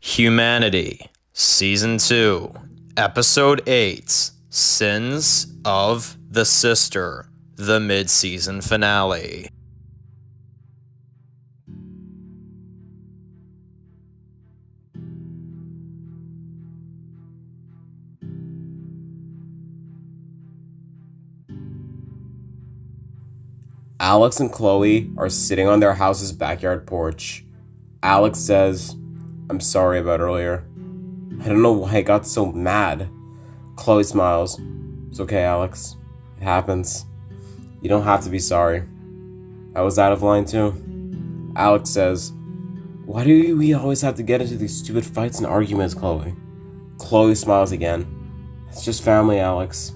Humanity, Season 2, Episode 8, Sins of the Sister, the mid-season finale. Alex and Chloe are sitting on their house's backyard porch. Alex says, "I'm sorry about earlier. I don't know why I got so mad." Chloe smiles. "It's okay, Alex. It happens. You don't have to be sorry. I was out of line too." Alex says, "Why do we always have to get into these stupid fights and arguments, Chloe?" Chloe smiles again. "It's just family, Alex.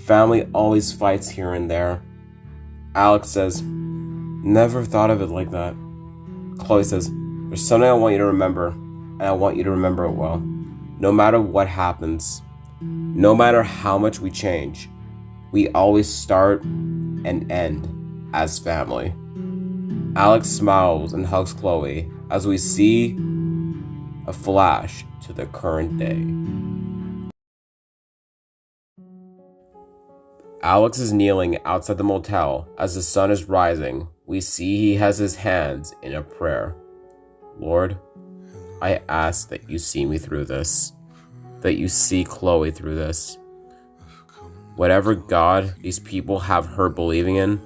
Family always fights here and there." Alex says, "Never thought of it like that." Chloe says, "There's something I want you to remember, and I want you to remember it well. No matter what happens, no matter how much we change, we always start and end as family." Alex smiles and hugs Chloe as we see a flash to the current day. Alex is kneeling outside the motel as the sun is rising. We see he has his hands in a prayer. "Lord, I ask that you see me through this, that you see Chloe through this. Whatever God these people have her believing in,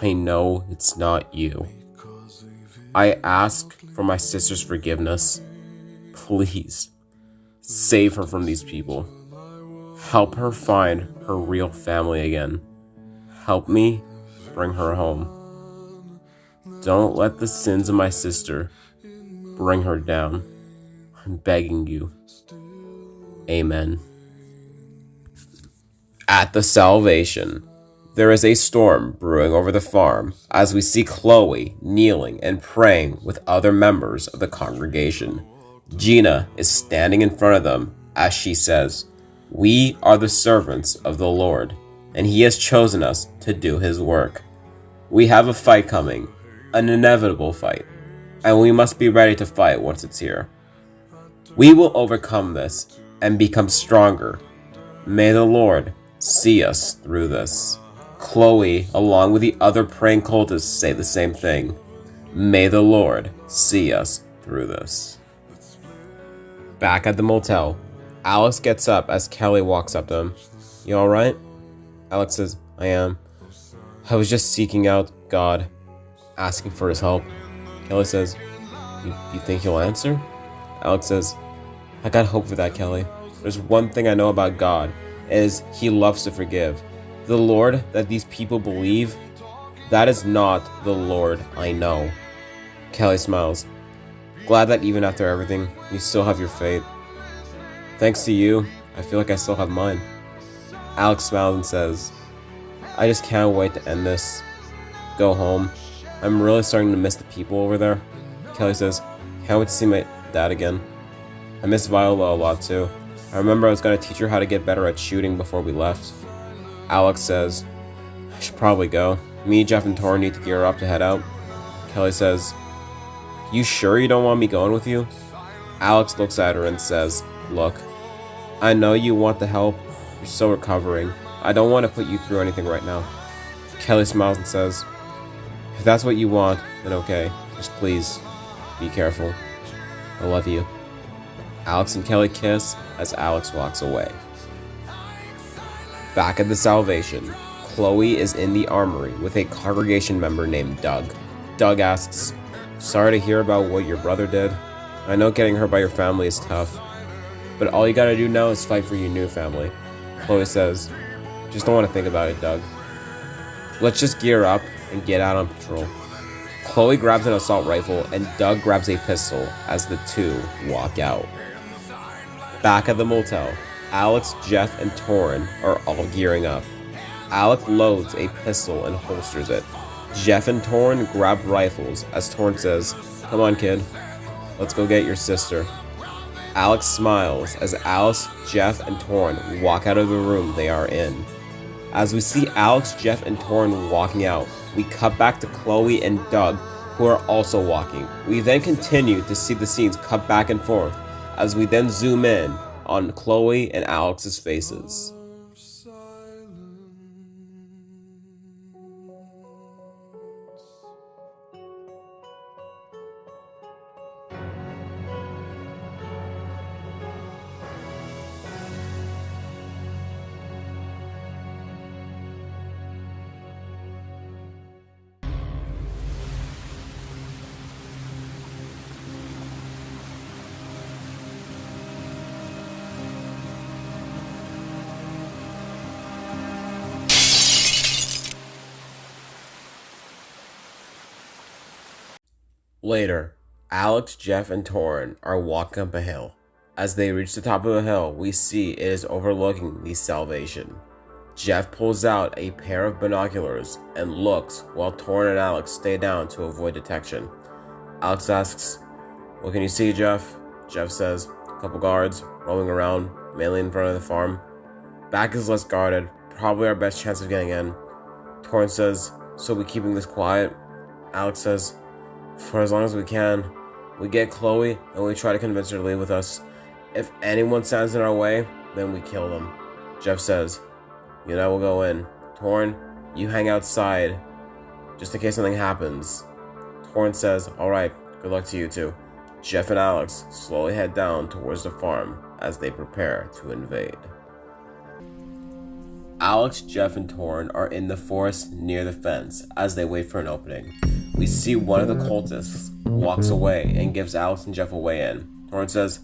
I know it's not you. I ask for my sister's forgiveness. Please, save her from these people. Help her find her real family again. Help me bring her home. Don't let the sins of my sister bring her down. I'm begging you. Amen." At the Salvation, there is a storm brewing over the farm as we see Chloe kneeling and praying with other members of the congregation. Gina is standing in front of them as she says, "We are the servants of the Lord, and He has chosen us to do His work. We have a fight coming, an inevitable fight, and we must be ready to fight once it's here. We will overcome this and become stronger. May the Lord see us through this." Chloe, along with the other praying cultists, say the same thing. May the Lord see us through this. Back at the motel, Alex gets up as Kelly walks up to him. "You alright?" Alex says, "I am. I was just seeking out God, asking for His help." Kelly says, You think He'll answer?" Alex says, "I got hope for that, Kelly. There's one thing I know about God, is He loves to forgive. The Lord that these people believe, that is not the Lord I know." Kelly smiles. "Glad that even after everything, you still have your faith. Thanks to you, I feel like I still have mine." Alex smiles and says, "I just can't wait to end this. Go home. I'm really starting to miss the people over there." Kelly says, "Can't wait to see my dad again. I miss Viola a lot too. I remember I was going to teach her how to get better at shooting before we left." Alex says, "I should probably go. Me, Jeff, and Tor need to gear up to head out." Kelly says, "You sure you don't want me going with you?" Alex looks at her and says, "Look, I know you want the help. You're still recovering. I don't want to put you through anything right now." Kelly smiles and says, "If that's what you want, then okay. Just please, be careful. I love you." Alex and Kelly kiss as Alex walks away. Back at the Salvation, Chloe is in the armory with a congregation member named Doug. Doug asks, "Sorry to hear about what your brother did. I know getting hurt by your family is tough, but all you gotta do now is fight for your new family." Chloe says, "Just don't want to think about it, Doug. Let's just gear up and get out on patrol." Chloe grabs an assault rifle and Doug grabs a pistol as the two walk out. Back at the motel, Alex, Jeff, and Torrin are all gearing up. Alex loads a pistol and holsters it. Jeff and Torrin grab rifles as Torrin says, "Come on, kid. Let's go get your sister." Alex smiles as Alice, Jeff, and Torrin walk out of the room they are in. As we see Alex, Jeff, and Torrin walking out, we cut back to Chloe and Doug, who are also walking. We then continue to see the scenes cut back and forth as we then zoom in on Chloe and Alex's faces. Later, Alex, Jeff, and Torrin are walking up a hill. As they reach the top of the hill, we see it is overlooking the Salvation. Jeff pulls out a pair of binoculars and looks while Torrin and Alex stay down to avoid detection. Alex asks, "What can you see, Jeff?" Jeff says, "A couple guards roaming around, mainly in front of the farm. Back is less guarded, probably our best chance of getting in." Torrin says, "So we keeping this quiet?" Alex says, "For as long as we can. We get Chloe and we try to convince her to leave with us. If anyone stands in our way, then we kill them." Jeff says, "You and I will go in. Torrin, you hang outside, just in case something happens." Torrin says, "Alright, good luck to you two." Jeff and Alex slowly head down towards the farm as they prepare to invade. Alex, Jeff, and Torrin are in the forest near the fence as they wait for an opening. We see one of the cultists walks away and gives Alex and Jeff a way in. Torrin says,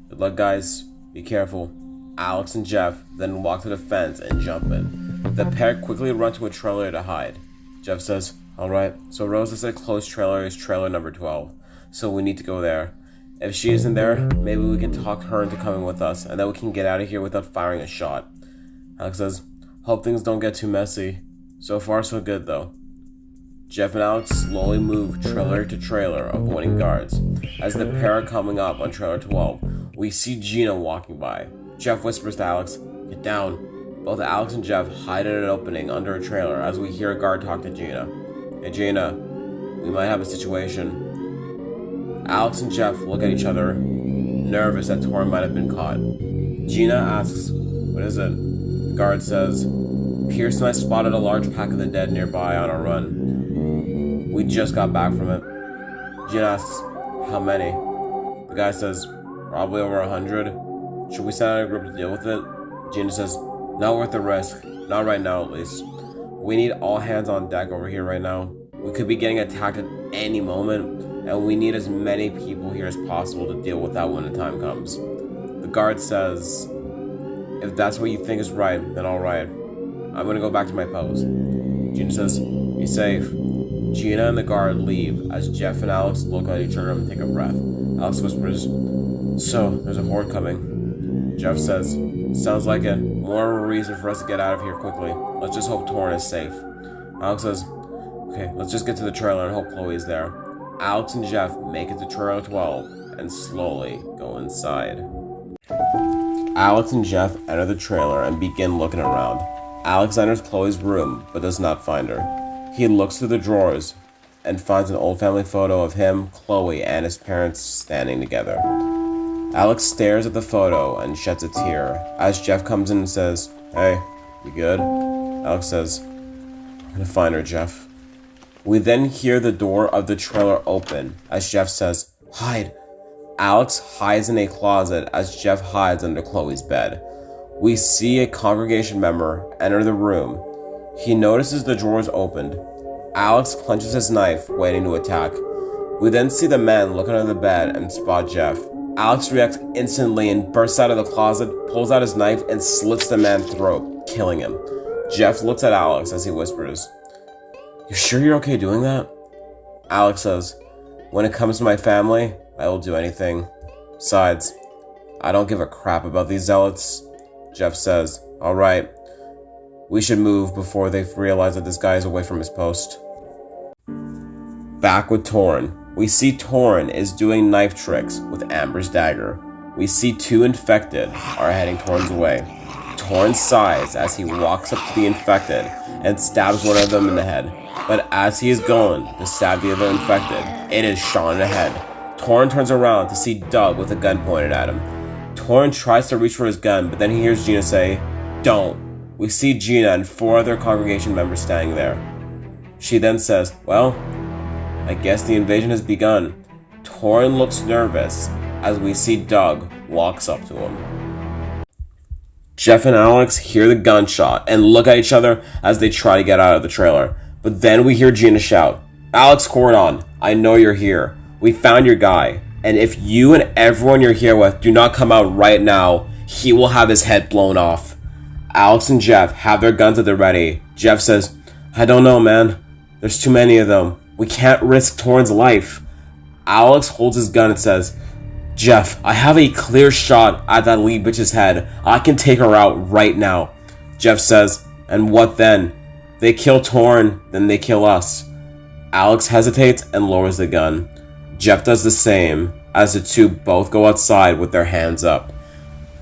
"Good luck, guys. Be careful." Alex and Jeff then walk to the fence and jump in. The pair quickly run to a trailer to hide. Jeff says, "Alright, so Rosa said closed trailer is trailer number 12, so we need to go there. If she isn't there, maybe we can talk her into coming with us, and then we can get out of here without firing a shot." Alex says, "Hope things don't get too messy. So far so good though." Jeff and Alex slowly move trailer to trailer, avoiding guards. As the pair are coming up on trailer 12, we see Gina walking by. Jeff whispers to Alex, "Get down." Both Alex and Jeff hide in an opening under a trailer as we hear a guard talk to Gina. "Hey Gina, we might have a situation." Alex and Jeff look at each other, nervous that Torrin might have been caught. Gina asks, "What is it?" The guard says, "Pierce and I spotted a large pack of the dead nearby on our run. We just got back from it." Gina asks, "How many?" The guy says, "Probably over 100. Should we send out a group to deal with it?" Gina says, "Not worth the risk. Not right now, at least. We need all hands on deck over here right now. We could be getting attacked at any moment, and we need as many people here as possible to deal with that when the time comes." The guard says, "If that's what you think is right, then alright. I'm gonna go back to my post." Gina says, "Be safe." Gina and the guard leave as Jeff and Alex look at each other and take a breath. Alex whispers, "So, there's a horde coming." Jeff says, "Sounds like it. More of a reason for us to get out of here quickly. Let's just hope Torrin is safe." Alex says, "Okay, let's just get to the trailer and hope Chloe is there." Alex and Jeff make it to trailer 12 and slowly go inside. Alex and Jeff enter the trailer and begin looking around. Alex enters Chloe's room but does not find her. He looks through the drawers and finds an old family photo of him, Chloe, and his parents standing together. Alex stares at the photo and sheds a tear as Jeff comes in and says, "Hey, you good?" Alex says, "I'm gonna find her, Jeff." We then hear the door of the trailer open as Jeff says, "Hide." Alex hides in a closet as Jeff hides under Chloe's bed. We see a congregation member enter the room. He notices the drawers opened. Alex clenches his knife, waiting to attack. We then see the men look under the bed and spot Jeff. Alex reacts instantly and bursts out of the closet, pulls out his knife, and slits the man's throat, killing him. Jeff looks at Alex as he whispers, "You sure you're okay doing that?" Alex says, "When it comes to my family, I will do anything. Besides, I don't give a crap about these zealots." Jeff says, "Alright, we should move before they realize that this guy is away from his post." Back with Torrin. We see Torrin is doing knife tricks with Amber's dagger. We see two infected are heading Torrin's way. Torrin sighs as he walks up to the infected and stabs one of them in the head. But as he is going to stab the other infected, it is shot in the head. Torin turns around to see Doug with a gun pointed at him. Torin tries to reach for his gun, but then he hears Gina say, "Don't." We see Gina and 4 other congregation members standing there. She then says, "Well, I guess the invasion has begun." Torin looks nervous as we see Doug walks up to him. Jeff and Alex hear the gunshot and look at each other as they try to get out of the trailer. But then we hear Gina shout, "Alex Cordon, I know you're here. We found your guy. And if you and everyone you're here with do not come out right now, he will have his head blown off." Alex and Jeff have their guns at the ready. Jeff says, "I don't know, man. There's too many of them. We can't risk Torin's life." Alex holds his gun and says, "Jeff, I have a clear shot at that lead bitch's head. I can take her out right now." Jeff says, "And what then? They kill Torin, then they kill us." Alex hesitates and lowers the gun. Jeff does the same, as the two both go outside with their hands up.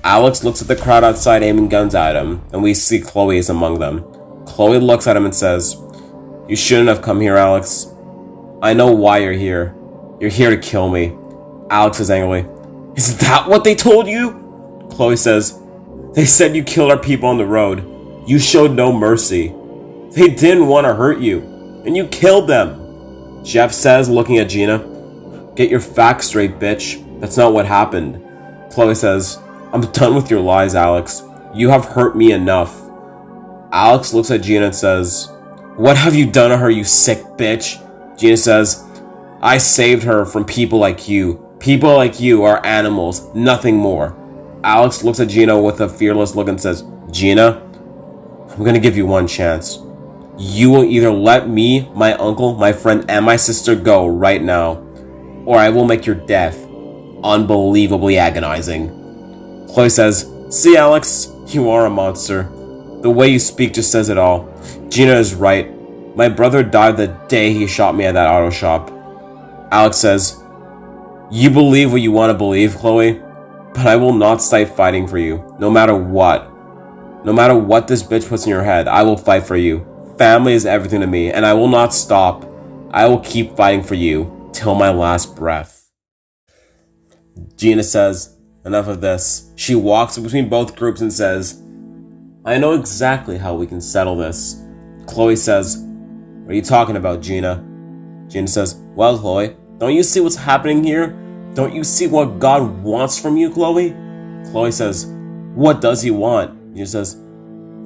Alex looks at the crowd outside aiming guns at him, and we see Chloe is among them. Chloe looks at him and says, "You shouldn't have come here, Alex. I know why you're here. You're here to kill me." Alex says angrily, "Is that what they told you?" Chloe says, "They said you killed our people on the road. You showed no mercy. They didn't want to hurt you, and you killed them." Jeff says, looking at Gina, "Get your facts straight, bitch. That's not what happened." Chloe says, "I'm done with your lies, Alex. You have hurt me enough." Alex looks at Gina and says, "What have you done to her, you sick bitch?" Gina says, "I saved her from people like you. People like you are animals, nothing more." Alex looks at Gina with a fearless look and says, "Gina, I'm gonna give you one chance. You will either let me, my uncle, my friend, and my sister go right now, or I will make your death unbelievably agonizing." Chloe says, "See, Alex, you are a monster. The way you speak just says it all. Gina is right. My brother died the day he shot me at that auto shop." Alex says, "You believe what you want to believe, Chloe, but I will not stop fighting for you, no matter what. No matter what this bitch puts in your head, I will fight for you. Family is everything to me, and I will not stop. I will keep fighting for you till my last breath." Gina says, "Enough of this." She walks between both groups and says, "I know exactly how we can settle this." Chloe says, "What are you talking about, Gina?" Gina says, "Well, Chloe, don't you see what's happening here? Don't you see what God wants from you, Chloe?" Chloe says, "What does he want?" Gina says,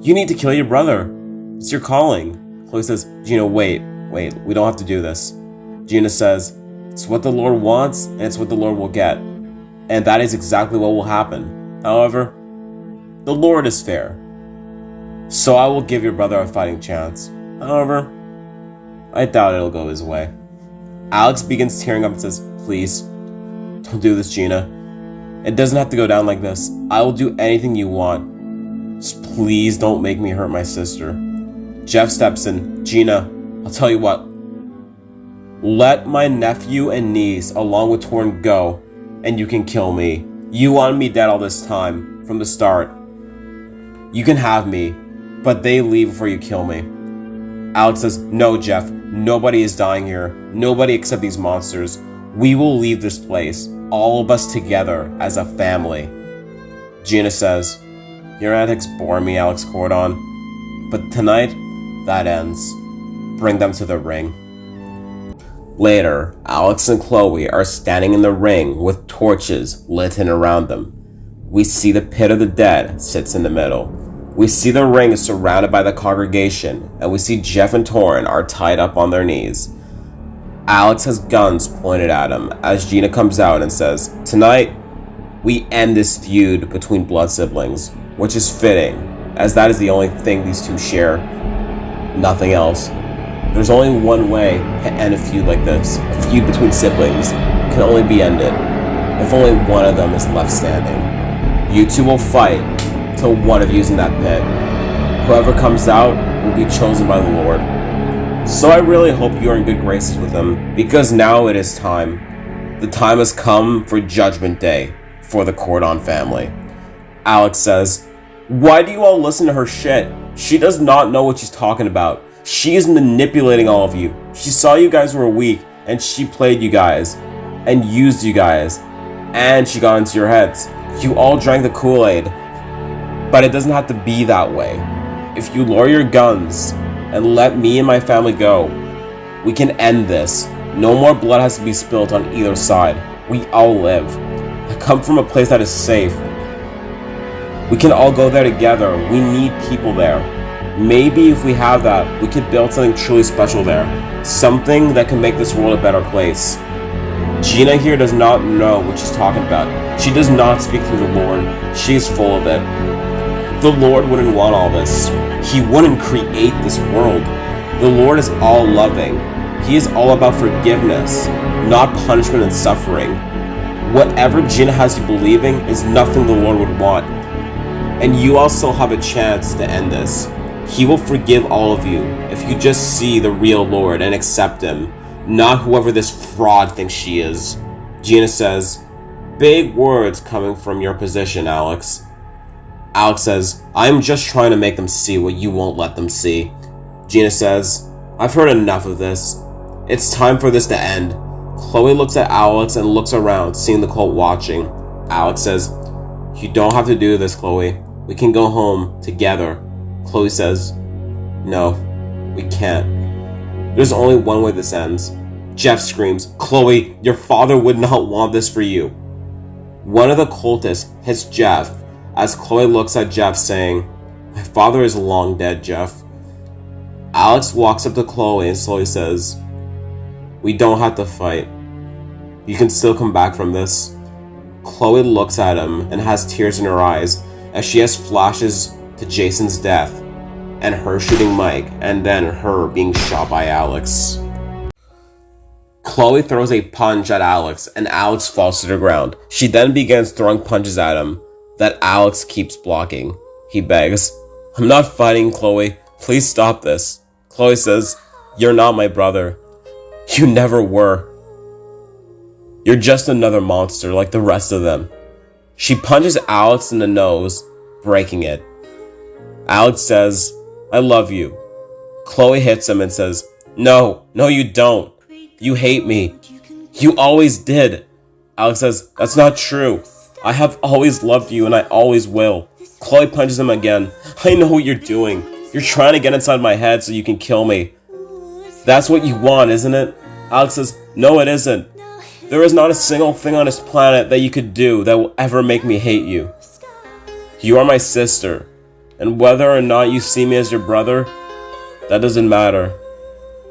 "You need to kill your brother. It's your calling." Chloe says, "Gina, wait, we don't have to do this." Gina says, "It's what the Lord wants, and it's what the Lord will get. And that is exactly what will happen. However, the Lord is fair. So I will give your brother a fighting chance. However, I doubt it'll go his way." Alex begins tearing up and says, "Please, don't do this, Gina. It doesn't have to go down like this. I will do anything you want. Just please don't make me hurt my sister." Jeff steps in. "Gina, I'll tell you what. Let my nephew and niece along with Torin go, and you can kill me. You wanted me dead all this time, from the start. You can have me, but they leave before you kill me." Alex says, "No, Jeff. Nobody is dying here. Nobody except these monsters. We will leave this place, all of us together as a family." Gina says, "Your antics bore me, Alex Cordon. But tonight, that ends. Bring them to the ring." Later, Alex and Chloe are standing in the ring with torches lit in around them. We see the pit of the dead sits in the middle. We see the ring is surrounded by the congregation, and we see Jeff and Torin are tied up on their knees. Alex has guns pointed at him as Gina comes out and says, "Tonight, we end this feud between blood siblings," which is fitting, as that is the only thing these two share. Nothing else. There's only one way to end a feud like this. A feud between siblings can only be ended if only one of them is left standing. You two will fight till one of you is in that pit. Whoever comes out will be chosen by the Lord. So I really hope you are in good graces with him, because now it is time. The time has come for Judgment Day for the Cordon family. Alex says, "Why do you all listen to her shit? She does not know what she's talking about. She is manipulating all of you. She saw you guys were weak, and she played you guys. and used you guys, and she got into your heads. You all drank the Kool-Aid, but it doesn't have to be that way. If you lower your guns and let me and my family go, we can end this. No more blood has to be spilled on either side. We all live. I come from a place that is safe. We can all go there together. We need people there. Maybe if we have that, we could build something truly special there. Something that can make this world a better place. Gina here does not know what she's talking about. She does not speak through the Lord. She is full of it. The Lord wouldn't want all this. He wouldn't create this world. The Lord is all loving. He is all about forgiveness, not punishment and suffering. Whatever Gina has you believing is nothing the Lord would want. And you all still have a chance to end this. He will forgive all of you if you just see the real Lord and accept Him, not whoever this fraud thinks she is. Gina says, "Big words coming from your position, Alex." Alex says, "I'm just trying to make them see what you won't let them see." Gina says, "I've heard enough of this. It's time for this to end." Chloe looks at Alex and looks around, seeing the cult watching. Alex says, "You don't have to do this, Chloe. We can go home together." Chloe says, "No, we can't. There's only one way this ends." Jeff screams, "Chloe, your father would not want this for you." One of the cultists hits Jeff as Chloe looks at Jeff saying, "My father is long dead, Jeff." Alex walks up to Chloe and slowly says, "We don't have to fight. You can still come back from this." Chloe looks at him and has tears in her eyes as she has flashes to Jason's death and her shooting Mike and then her being shot by Alex. Chloe throws a punch at Alex and Alex falls to the ground. She then begins throwing punches at him that Alex keeps blocking. He begs, "I'm not fighting, Chloe. Please stop this." Chloe says, "You're not my brother. You never were. You're just another monster like the rest of them." She punches Alex in the nose, breaking it. Alex says, "I love you." Chloe hits him and says, No, you don't. You hate me. You always did." Alex says, "That's not true. I have always loved you and I always will." Chloe punches him again. "I know what you're doing. You're trying to get inside my head so you can kill me. That's what you want, isn't it?" Alex says, "No, it isn't. There is not a single thing on this planet that you could do that will ever make me hate you. You are my sister, and whether or not you see me as your brother, that doesn't matter.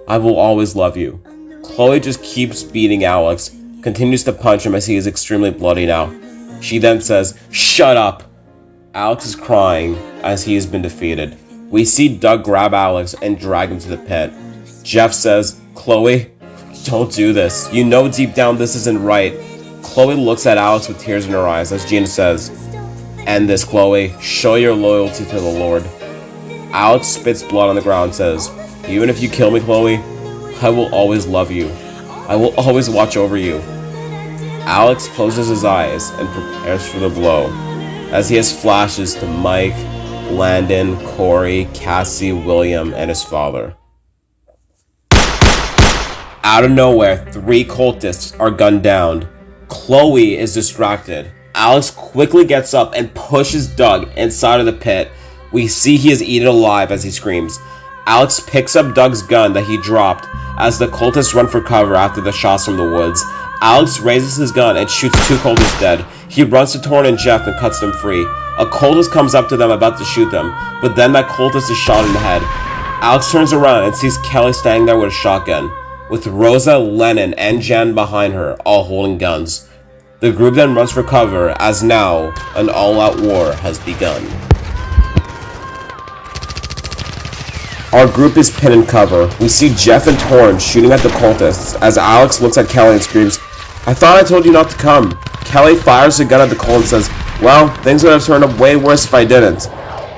I will always love you." Chloe just keeps beating Alex, continues to punch him as he is extremely bloody now. She then says, "Shut up." Alex is crying as he has been defeated. We see Doug grab Alex and drag him to the pit. Jeff says, "Chloe, don't do this. You know deep down this isn't right." Chloe looks at Alex with tears in her eyes as Gina says, "End this, Chloe. Show your loyalty to the Lord." Alex spits blood on the ground and says, "Even if you kill me, Chloe, I will always love you. I will always watch over you." Alex closes his eyes and prepares for the blow as he has flashes to Mike, Landon, Corey, Cassie, William, and his father. Out of nowhere, 3 cultists are gunned down. Chloe is distracted. Alex quickly gets up and pushes Doug inside of the pit. We see he is eaten alive as he screams. Alex picks up Doug's gun that he dropped as the cultists run for cover after the shots from the woods. Alex raises his gun and shoots 2 cultists dead. He runs to Torn and Jeff and cuts them free. A cultist comes up to them about to shoot them, but then that cultist is shot in the head. Alex turns around and sees Kelly standing there with a shotgun, with Rosa, Lennon, and Jan behind her, all holding guns. The group then runs for cover as now an all-out war has begun. Our group is pinned in cover. We see Jeff and Torrance shooting at the cultists as Alex looks at Kelly and screams, "I thought I told you not to come." Kelly fires a gun at the cult and says, "Well, things would have turned up way worse if I didn't."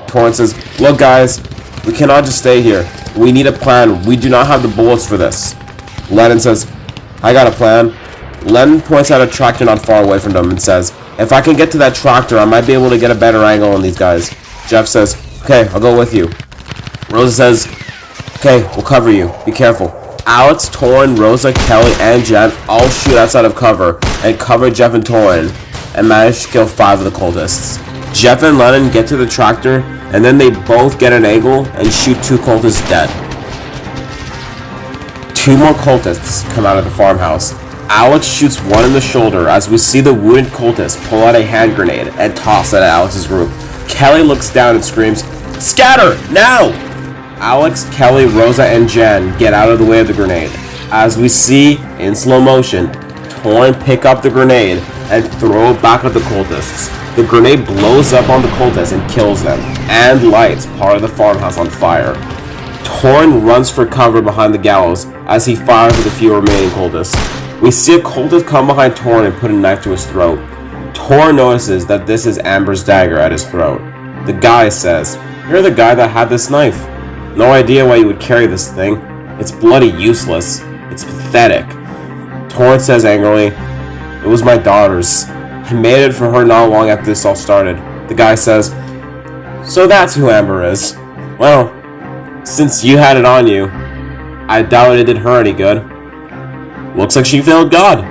Torrance says, "Look guys, we cannot just stay here. We need a plan. We do not have the bullets for this." Lennon says, "I got a plan." Lennon points out a tractor not far away from them and says, "If I can get to that tractor, I might be able to get a better angle on these guys." Jeff says, "Okay, I'll go with you." Rosa says, "Okay, we'll cover you. Be careful." Alex, Torin, Rosa, Kelly, and Jen all shoot outside of cover and cover Jeff and Torin and manage to kill 5 of the cultists. Jeff and Lennon get to the tractor and then they both get an angle and shoot 2 cultists dead. 2 more cultists come out of the farmhouse. Alex shoots one in the shoulder as we see the wounded cultist pull out a hand grenade and toss it at Alex's group. Kelly looks down and screams, "Scatter, now!" Alex, Kelly, Rosa, and Jen get out of the way of the grenade. As we see, in slow motion, Torin pick up the grenade and throw it back at the cultists. The grenade blows up on the cultists and kills them, and lights part of the farmhouse on fire. Torin runs for cover behind the gallows as he fires at the few remaining cultists. We see a cultist come behind Torin and put a knife to his throat. Torin notices that this is Amber's dagger at his throat. The guy says, "You're the guy that had this knife. No idea why you would carry this thing. It's bloody useless. It's pathetic." Torin says angrily, "It was my daughter's. I made it for her not long after this all started." The guy says, "So that's who Amber is. Well, since you had it on you, I doubt it did her any good. Looks like she failed God."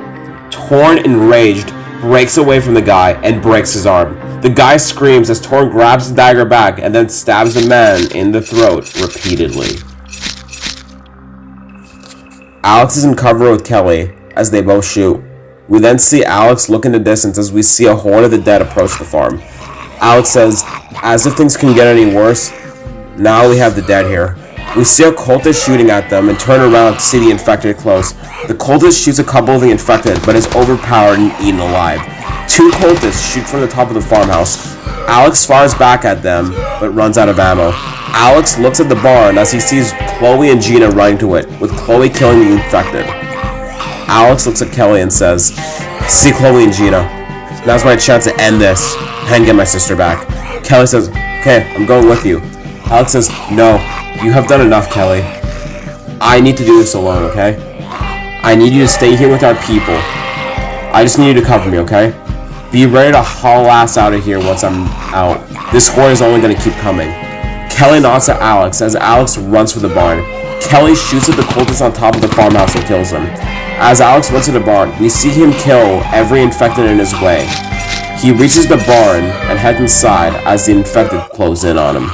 Torin, enraged, breaks away from the guy and breaks his arm. The guy screams as Torin grabs the dagger back and then stabs the man in the throat repeatedly. Alex is in cover with Kelly as they both shoot. We then see Alex look in the distance as we see a horde of the dead approach the farm. Alex says, "As if things can get any worse, now we have the dead here." We see a cultist shooting at them and turn around to see the infected close. The cultist shoots a couple of the infected, but is overpowered and eaten alive. 2 cultists shoot from the top of the farmhouse. Alex fires back at them, but runs out of ammo. Alex looks at the barn as he sees Chloe and Gina running to it, with Chloe killing the infected. Alex looks at Kelly and says, "I see Chloe and Gina. Now's my chance to end this and get my sister back." Kelly says, "Okay, I'm going with you." Alex says, "No, you have done enough, Kelly. I need to do this alone, okay? I need you to stay here with our people. I just need you to cover me, okay? Be ready to haul ass out of here once I'm out. This horde is only going to keep coming." Kelly nods at Alex as Alex runs for the barn. Kelly shoots at the cultist on top of the farmhouse and kills him. As Alex runs to the barn, we see him kill every infected in his way. He reaches the barn and heads inside as the infected close in on him.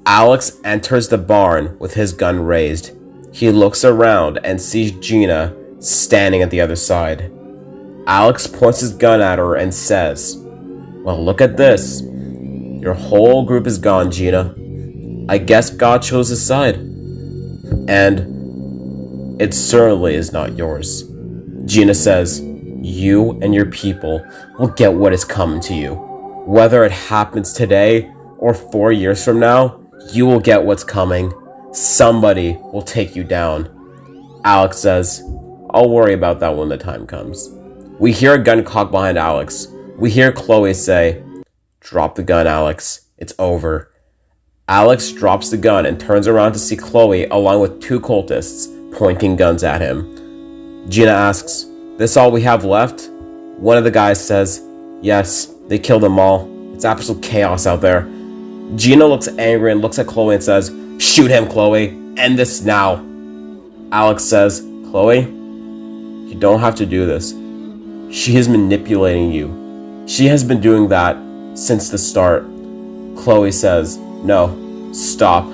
Alex enters the barn with his gun raised. He looks around and sees Gina standing at the other side. Alex points his gun at her and says, "Well, look at this. Your whole group is gone, Gina. I guess God chose his side. And it certainly is not yours." Gina says, "You and your people will get what is coming to you. Whether it happens today or 4 years from now, you will get what's coming. Somebody will take you down." Alex says, "I'll worry about that when the time comes." We hear a gun cock behind Alex. We hear Chloe say, "Drop the gun, Alex. It's over." Alex drops the gun and turns around to see Chloe along with 2 cultists pointing guns at him. Gina asks, "This all we have left?" One of the guys says, "Yes, they killed them all. It's absolute chaos out there." Gina looks angry and looks at Chloe and says, "Shoot him, Chloe. End this now." Alex says, "Chloe, you don't have to do this. She is manipulating you. She has been doing that since the start." Chloe says, "No, stop.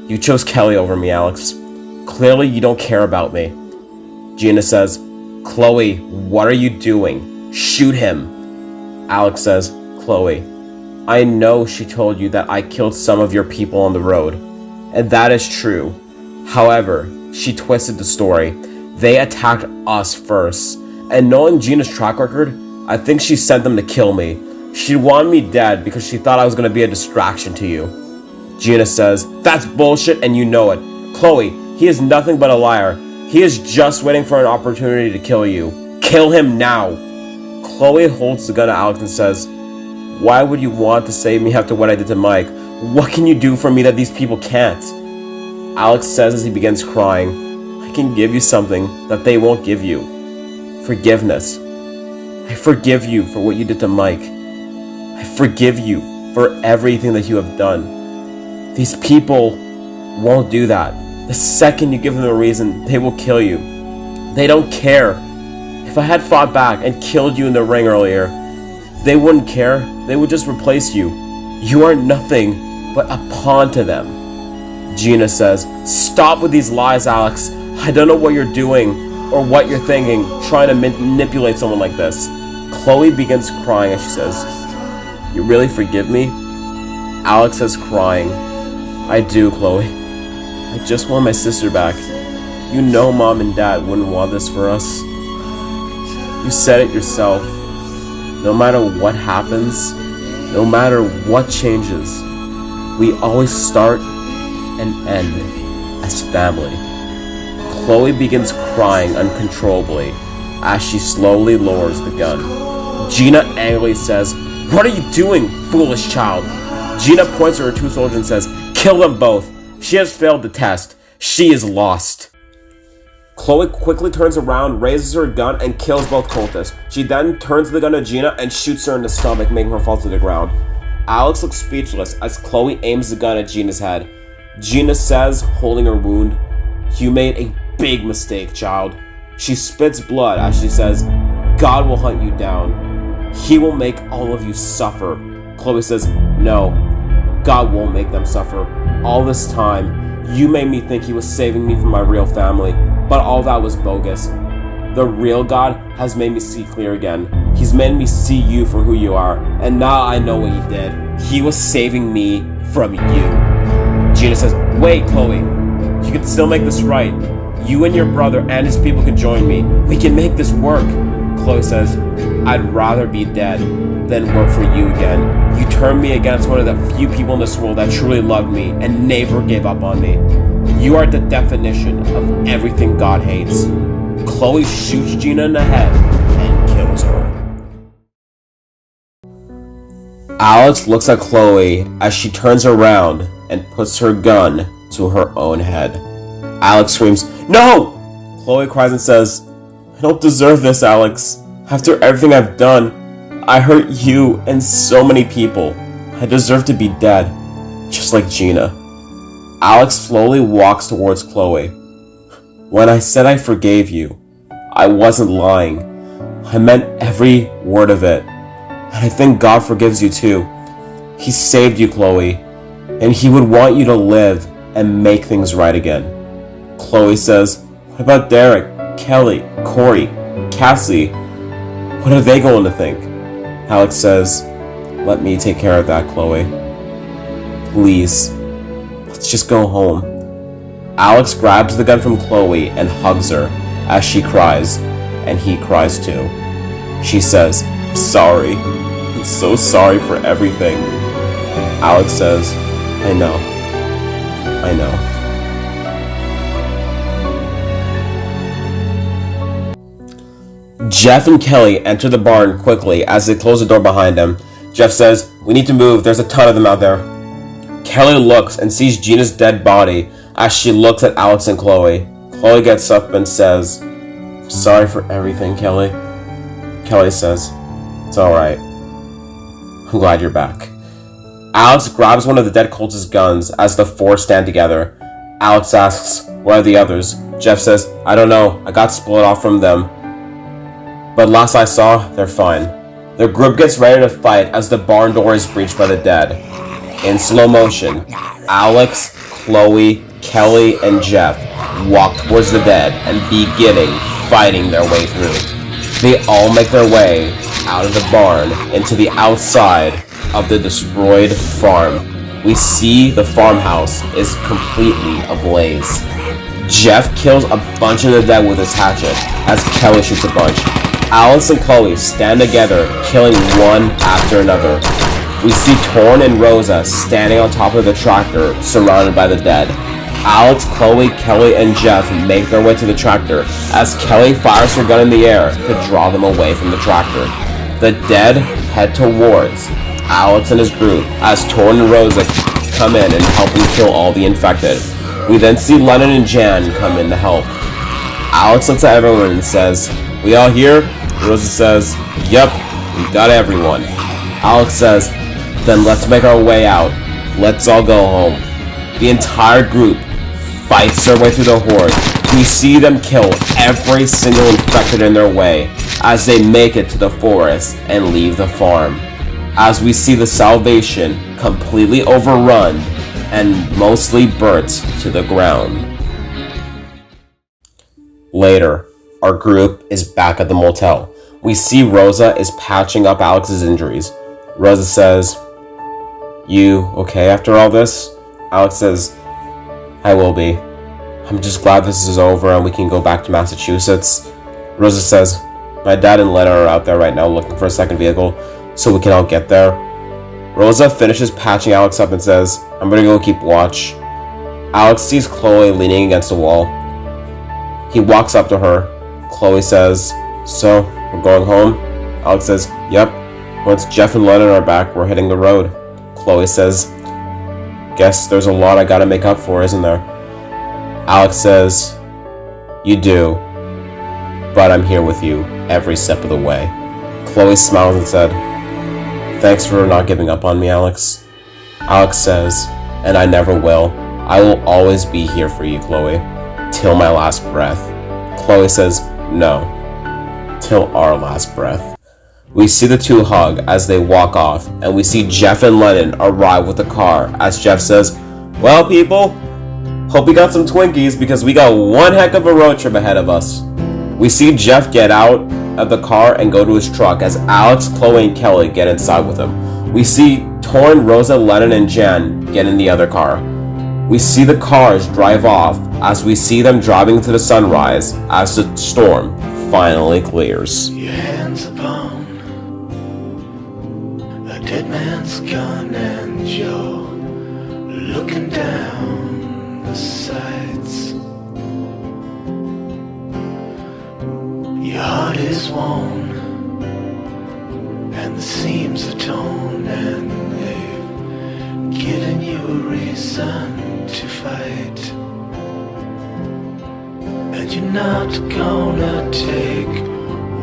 You chose Kelly over me, Alex. Clearly you don't care about me." Gina says, "Chloe, what are you doing? Shoot him." Alex says, "Chloe, I know she told you that I killed some of your people on the road, and that is true. However, she twisted the story. They attacked us first, and knowing Gina's track record, I think she sent them to kill me. She wanted me dead because she thought I was going to be a distraction to you." Gina says, "That's bullshit and you know it. Chloe, he is nothing but a liar. He is just waiting for an opportunity to kill you. Kill him now." Chloe holds the gun to Alex and says, "Why would you want to save me after what I did to Mike? What can you do for me that these people can't?" Alex says as he begins crying, "I can give you something that they won't give you. Forgiveness. I forgive you for what you did to Mike. I forgive you for everything that you have done. These people won't do that. The second you give them a reason, they will kill you. They don't care. If I had fought back and killed you in the ring earlier, they wouldn't care. They would just replace you. You are nothing but a pawn to them. Gina says, "Stop with these lies, Alex. I don't know what you're doing or what you're thinking, trying to manipulate someone like this." Chloe begins crying as she says, "You really forgive me?" Alex says, crying, "I do, Chloe. I just want my sister back. You know Mom and Dad wouldn't want this for us. You said it yourself. No matter what happens, no matter what changes, we always start and end as family." Chloe begins crying uncontrollably as she slowly lowers the gun. Gina angrily says, "What are you doing, foolish child?" Gina points at her two soldiers and says, "Kill them both. She has failed the test. She is lost." Chloe quickly turns around, raises her gun, and kills both cultists. She then turns the gun to Gina and shoots her in the stomach, making her fall to the ground. Alex looks speechless as Chloe aims the gun at Gina's head. Gina says, holding her wound, "You made a big mistake, child." She spits blood as she says, "God will hunt you down. He will make all of you suffer." Chloe says, "No, God won't make them suffer. All this time, you made me think he was saving me from my real family, but all that was bogus. The real God has made me see clear again. He's made me see you for who you are, and now I know what he did. He was saving me from you." Gina says, "Wait, Chloe, you can still make this right. You and your brother and his people can join me. We can make this work." Chloe says, "I'd rather be dead than work for you again. You turned me against one of the few people in this world that truly loved me and never gave up on me. You are the definition of everything God hates." Chloe shoots Gina in the head and kills her. Alex looks at Chloe as she turns around and puts her gun to her own head. Alex screams, "No!" Chloe cries and says, "I don't deserve this, Alex. After everything I've done, I hurt you and so many people. I deserve to be dead, just like Gina." Alex slowly walks towards Chloe. "When I said I forgave you, I wasn't lying. I meant every word of it. And I think God forgives you too. He saved you, Chloe, and he would want you to live and make things right again." Chloe says, "What about Derek, Kelly, Corey, Cassie? What are they going to think?" Alex says, "Let me take care of that, Chloe. Please, let's just go home." Alex grabs the gun from Chloe and hugs her as she cries, and he cries too. She says, "Sorry. I'm so sorry for everything." Alex says, I know. Jeff and Kelly enter the barn quickly as they close the door behind them. Jeff says, "We need to move, there's a ton of them out there." Kelly looks and sees Gina's dead body as she looks at Alex and Chloe. Chloe gets up and says, "Sorry for everything, Kelly." Kelly says, "It's alright. I'm glad you're back." Alex grabs one of the dead cultists' guns as the four stand together. Alex asks, "Where are the others?" Jeff says, "I don't know. I got split off from them. But last I saw, they're fine." The group gets ready to fight as the barn door is breached by the dead. In slow motion, Alex, Chloe, Kelly, and Jeff walk towards the dead and beginning fighting their way through. They all make their way out of the barn into the outside of the destroyed farm. We see the farmhouse is completely ablaze. Jeff kills a bunch of the dead with his hatchet as Kelly shoots a bunch. Alex and Chloe stand together, killing one after another. We see Torn and Rosa standing on top of the tractor, surrounded by the dead. Alex, Chloe, Kelly, and Jeff make their way to the tractor as Kelly fires her gun in the air to draw them away from the tractor. The dead head towards Alex and his group as Torn and Rosa come in and help him kill all the infected. We then see Lennon and Jan come in to help. Alex looks at everyone and says, "We all here?" Rosa says, "Yep, we got everyone." Alex says, "Then let's make our way out. Let's all go home." The entire group fights their way through the horde. We see them kill every single infected in their way as they make it to the forest and leave the farm. As we see the Salvation completely overrun and mostly burnt to the ground. Later, our group is back at the motel. We see Rosa is patching up Alex's injuries. Rosa says, "You okay after all this?" Alex says, "I will be. I'm just glad this is over and we can go back to Massachusetts." Rosa says, "My dad and Lena are out there right now looking for a second vehicle so we can all get there." Rosa finishes patching Alex up and says, "I'm gonna go keep watch." Alex sees Chloe leaning against a wall. He walks up to her. Chloe says, "So, we're going home?" Alex says, "Yep. Once Jeff and Lennon are back, we're hitting the road." Chloe says, "Guess there's a lot I gotta make up for, isn't there?" Alex says, "You do, but I'm here with you every step of the way." Chloe smiles and said, "Thanks for not giving up on me, Alex." Alex says, "And I never will. I will always be here for you, Chloe, till my last breath." Chloe says, "No, till our last breath." We see the two hug as they walk off, and we see Jeff and Lennon arrive with the car as Jeff says, "Well, people, hope we got some Twinkies because we got one heck of a road trip ahead of us." We see Jeff get out of the car and go to his truck as Alex, Chloe, and Kelly get inside with him. We see Torrin, Rosa, Lennon, and Jen get in the other car. We see the cars drive off as we see them driving to the sunrise as the storm finally clears. Your hands upon a dead man's gun and you're looking down the sights. Your heart is worn and the seams are torn and they've given you a reason to fight. And you're not gonna take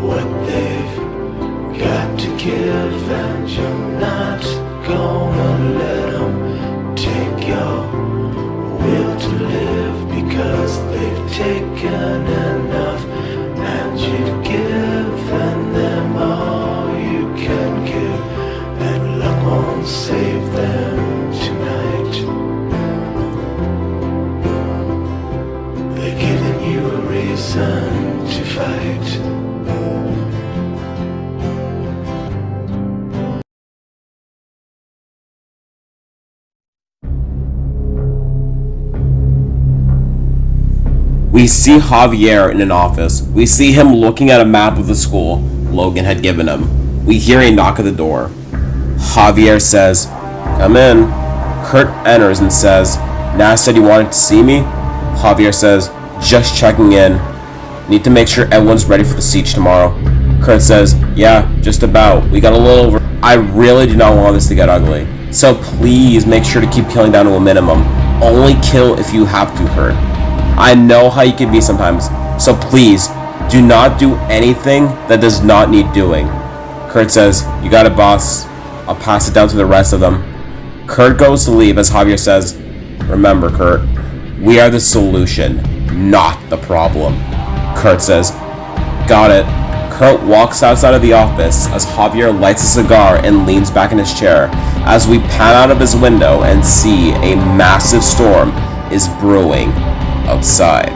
what they've got to give, and you're not gonna let them take your will to live, because they've taken enough and you've given them all you can give, and luck won't save them tonight. They're giving you a reason to fight. We see Javier in an office. We see him looking at a map of the school Logan had given him. We hear a knock at the door. Javier says, "Come in." Kurt enters and says, "Nat said you wanted to see me?" Javier says, "Just checking in. Need to make sure everyone's ready for the siege tomorrow." Kurt says, "Yeah, just about. We got a little over. I really do not want this to get ugly. So please make sure to keep killing down to a minimum. Only kill if you have to, Kurt. I know how you can be sometimes, so please, do not do anything that does not need doing." Kurt says, "You got it, boss. I'll pass it down to the rest of them." Kurt goes to leave as Javier says, "Remember, Kurt, we are the solution, not the problem." Kurt says, "Got it." Kurt walks outside of the office as Javier lights a cigar and leans back in his chair as we pan out of his window and see a massive storm is brewing outside.